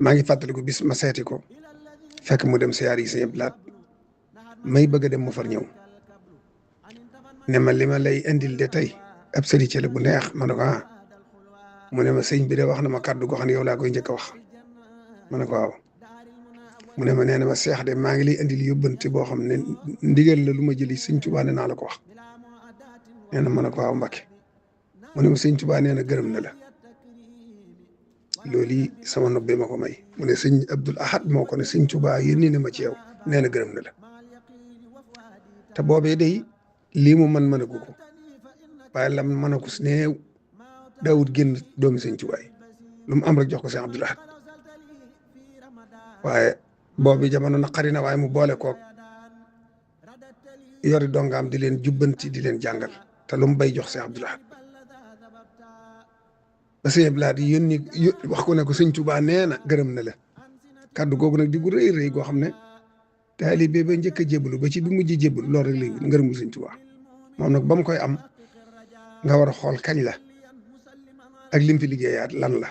maa ngi fàttaliku bis ma seeti ko fekk mu dem siyaar yi sëñ Abdou Lahad may bëgg a dem mu far ñëw ne ma li ma lay indil de tey ab sëriñ la bu neex ma ne ko ah mu ne ma sëñ bi de wax na ma kàddu goo xam ne yow laa koy njëkk a wax ma ne ko waaw mu ne ma nee na ma seex de maa ngi lay indil yóbbante boo xam ne ndigal la lu ma jëli sëñ Tuubaa ne naa la ko wax nee na ma ne ko waaw Mbàkke mu ne ma sëñ Tuubaa nee na gërëm na la loolu yi sama nobbee ma ko may mu ne sëñ Abdul Ahad moo ko ne sëñ Tuubaa yónni na ma ci yow nee na gërëm na la te boobee day lii mu mën a gu ko waaye lam mën a ko si néew daawut génn doomi sëñ Tuubaa yi lu mu am rek jox ko sëñ Abdul Ahad waaye boobu jamono naqari na waaye mu boole koog yori dongaam di leen jubbanti di leen jàngal te lu mu bay jox sëñ Abdul Ahad ba sëñ Abdul Ahad yónni wax ko ne ko sëñ Tuubaa nee na gërëm na la kàddu googu nag di gu rëy rëy goo xam ne taalibe ba njëkk a jébbalu ba ci bi mujj jébbalu loolu rek lay ngërëmul sëñ Tuubaa moom nag ba mu koy am nga war a xool kañ la ak lim fi liggéeyaat lan la